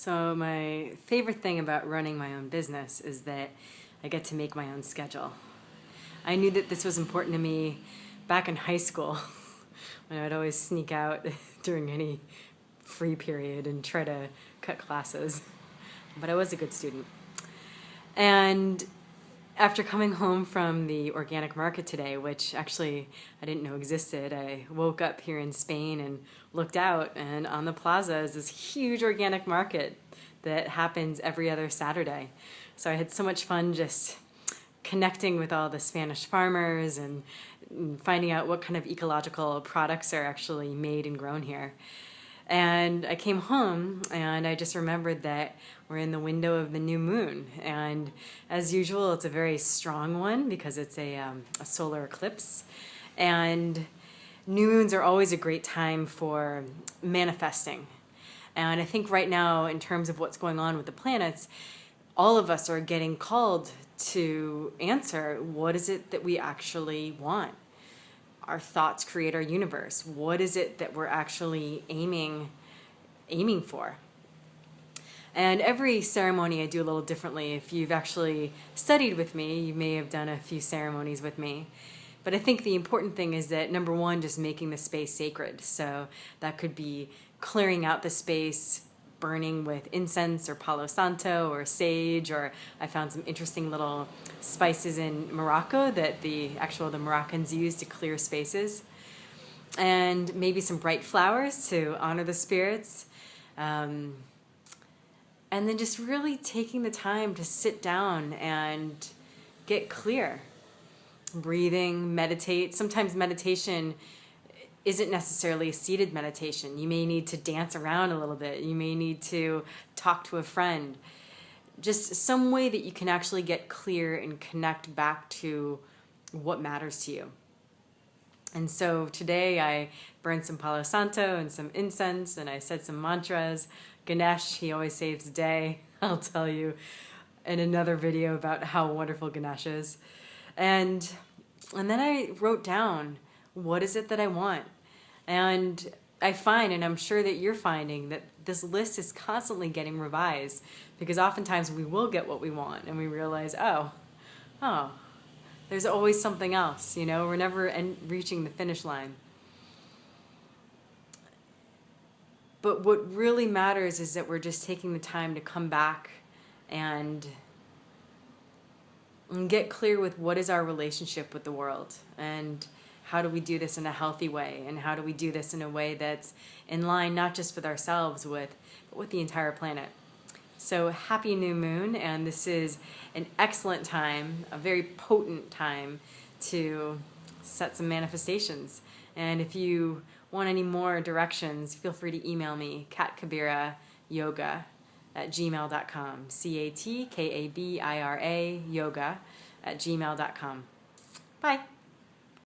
So my favorite thing about running my own business is that I get to make my own schedule. I knew that this was important to me back in high school when I'd always sneak out during any free period and try to cut classes. But I was a good student. And after coming home from the organic market today, which actually I didn't know existed, I woke up here in Spain and looked out, and on the plaza is this huge organic market that happens every other Saturday. So I had so much fun just connecting with all the Spanish farmers and finding out what kind of ecological products are actually made and grown here. And I came home and I just remembered that we're in the window of the new moon. And as usual, it's a very strong one because it's a solar eclipse. And new moons are always a great time for manifesting. And I think right now, in terms of what's going on with the planets, all of us are getting called to answer, what is it that we actually want? Our thoughts create our universe. What is it that we're actually aiming for? And every ceremony I do a little differently. If you've actually studied with me, you may have done a few ceremonies with me. But I think the important thing is that, number one, just making the space sacred. So that could be clearing out the space, burning with incense or palo santo or sage, or I found some interesting little spices in Morocco that the Moroccans use to clear spaces, and maybe some bright flowers to honor the spirits, and then just really taking the time to sit down and get clear. Breathing, meditate. Sometimes meditation isn't necessarily a seated meditation. You may need to dance around a little bit. You may need to talk to a friend. Just some way that you can actually get clear and connect back to what matters to you. And so today I burned some Palo Santo and some incense, and I said some mantras. Ganesh, he always saves the day. I'll tell you in another video about how wonderful Ganesh is. And then I wrote down, what is it that I want? And I find, and I'm sure that you're finding, that this list is constantly getting revised, because oftentimes we will get what we want and we realize, oh, there's always something else, we're never reaching the finish line. But what really matters is that we're just taking the time to come back and get clear with what is our relationship with the world, and how do we do this in a healthy way, and how do we do this in a way that's in line not just with ourselves, but with the entire planet. So happy new moon, and this is an excellent time, a very potent time to set some manifestations. And if you want any more directions, feel free to email me, katkabira@gmail.com, CATKABIRA yoga@gmail.com. Bye.